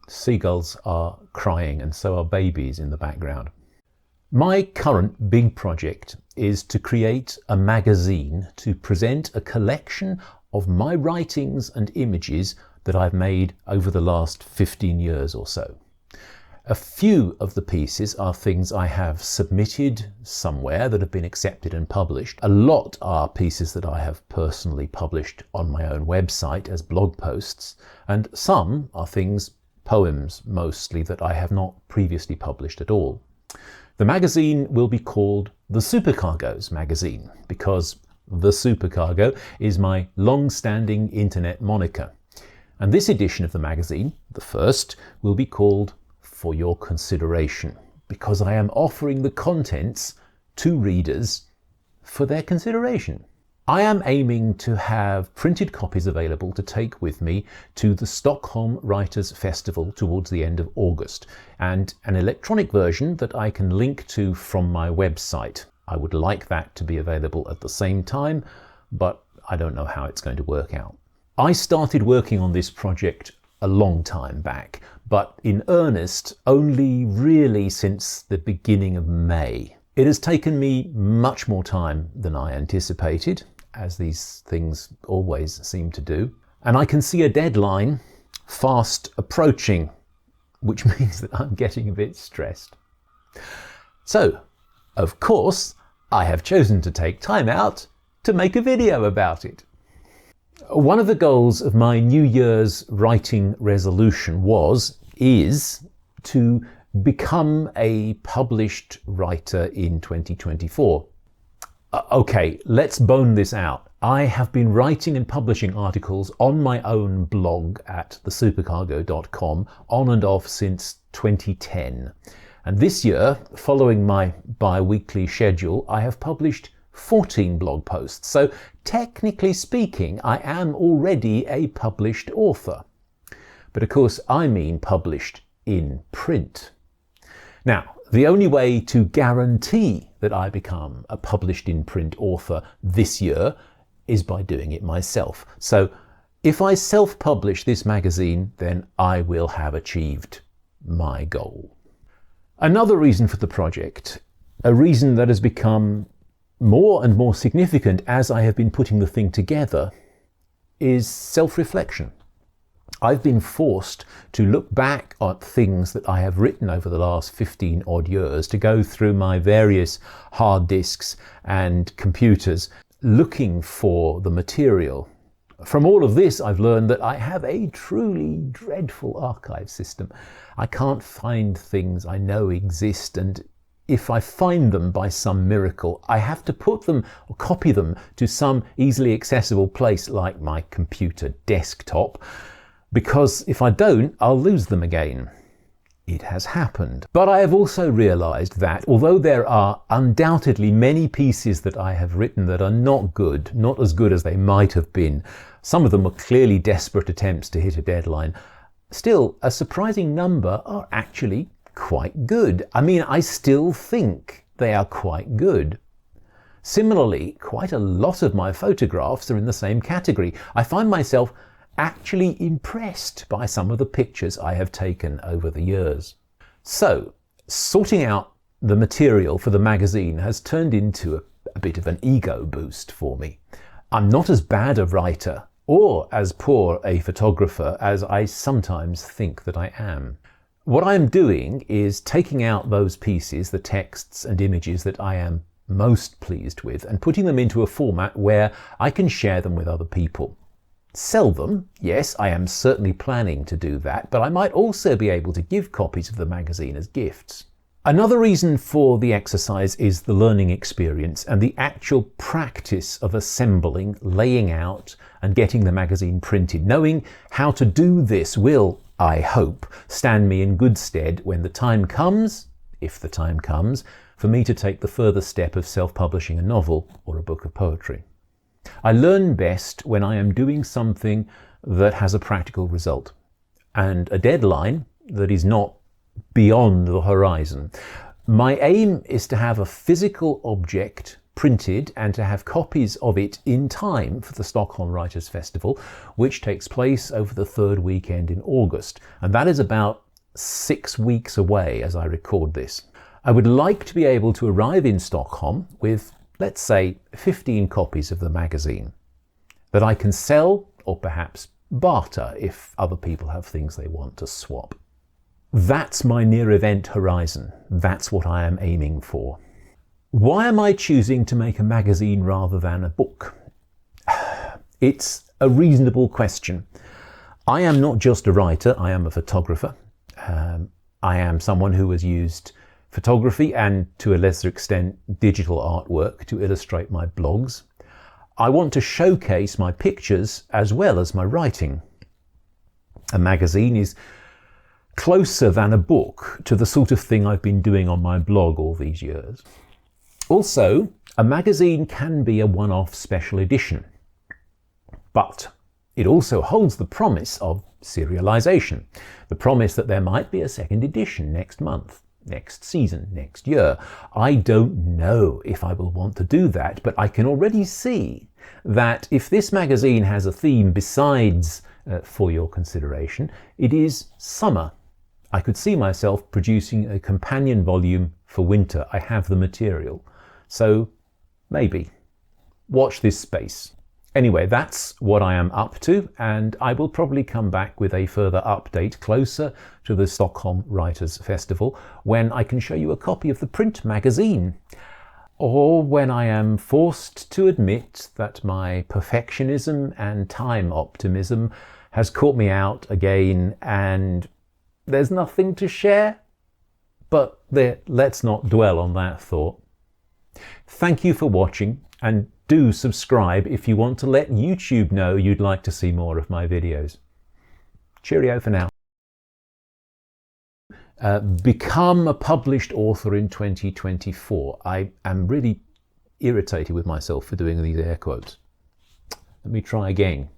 Seagulls are crying and so are babies in the background. My current big project is to create a magazine to present a collection of my writings and images that I've made over the last 15 years or so. A few of the pieces are things I have submitted somewhere that have been accepted and published. A lot are pieces that I have personally published on my own website as blog posts, and some are things, poems mostly, that I have not previously published at all. The magazine will be called The Supercargo's Magazine because The Supercargo is my long-standing internet moniker. And this edition of the magazine, the first, will be called For Your Consideration because I am offering the contents to readers for their consideration. I am aiming to have printed copies available to take with me to the Stockholm Writers' Festival towards the end of August, and an electronic version that I can link to from my website. I would like that to be available at the same time, but I don't know how it's going to work out. I started working on this project a long time back, but in earnest only really since the beginning of May. It has taken me much more time than I anticipated, as these things always seem to do. And I can see a deadline fast approaching, which means that I'm getting a bit stressed. So, of course, I have chosen to take time out to make a video about it. One of the goals of my New Year's writing resolution is to become a published writer in 2024. Okay, let's bone this out. I have been writing and publishing articles on my own blog at thesupercargo.com on and off since 2010. And this year, following my bi-weekly schedule, I have published 14 blog posts. So technically speaking, I am already a published author. But of course, I mean published in print. Now, the only way to guarantee that I become a published in print author this year is by doing it myself. So if I self-publish this magazine, then I will have achieved my goal. Another reason for the project, a reason that has become more and more significant as I have been putting the thing together, is self-reflection. I've been forced to look back at things that I have written over the last 15 odd years, to go through my various hard disks and computers looking for the material. From all of this, I've learned that I have a truly dreadful archive system. I can't find things I know exist, and if I find them by some miracle, I have to put them or copy them to some easily accessible place like my computer desktop, because if I don't, I'll lose them again. It has happened. But I have also realized that although there are undoubtedly many pieces that I have written that are not good, not as good as they might have been, some of them were clearly desperate attempts to hit a deadline, still a surprising number are actually quite good. I mean, I still think they are quite good. Similarly, quite a lot of my photographs are in the same category. I find myself actually impressed by some of the pictures I have taken over the years. So, sorting out the material for the magazine has turned into a bit of an ego boost for me. I'm not as bad a writer or as poor a photographer as I sometimes think that I am. What I am doing is taking out those pieces, the texts and images that I am most pleased with, and putting them into a format where I can share them with other people. Sell them, yes, I am certainly planning to do that, but I might also be able to give copies of the magazine as gifts. Another reason for the exercise is the learning experience and the actual practice of assembling, laying out, and getting the magazine printed. Knowing how to do this will, I hope, stand me in good stead when the time comes, if the time comes, for me to take the further step of self-publishing a novel or a book of poetry. I learn best when I am doing something that has a practical result and a deadline that is not beyond the horizon. My aim is to have a physical object printed and to have copies of it in time for the Stockholm Writers' Festival, which takes place over the third weekend in August. And that is about 6 weeks away as I record this. I would like to be able to arrive in Stockholm with, let's say, 15 copies of the magazine that I can sell or perhaps barter if other people have things they want to swap. That's my near event horizon. That's what I am aiming for. Why am I choosing to make a magazine rather than a book? It's a reasonable question. I am not just a writer, I am a photographer. I am someone who has used photography and, to a lesser extent, digital artwork to illustrate my blogs. I want to showcase my pictures as well as my writing. A magazine is closer than a book to the sort of thing I've been doing on my blog all these years. Also, a magazine can be a one-off special edition, but it also holds the promise of serialization, the promise that there might be a second edition next month, next season, next year. I don't know if I will want to do that, but I can already see that if this magazine has a theme besides For Your Consideration, it is summer. I could see myself producing a companion volume for winter. I have the material. So maybe. Watch this space. Anyway, that's what I am up to, and I will probably come back with a further update closer to the Stockholm Writers' Festival when I can show you a copy of the print magazine, or when I am forced to admit that my perfectionism and time optimism has caught me out again and there's nothing to share. But let's not dwell on that thought. Thank you for watching, and do subscribe if you want to let YouTube know you'd like to see more of my videos. Cheerio for now. Become a published author in 2024. I am really irritated with myself for doing these air quotes. Let me try again.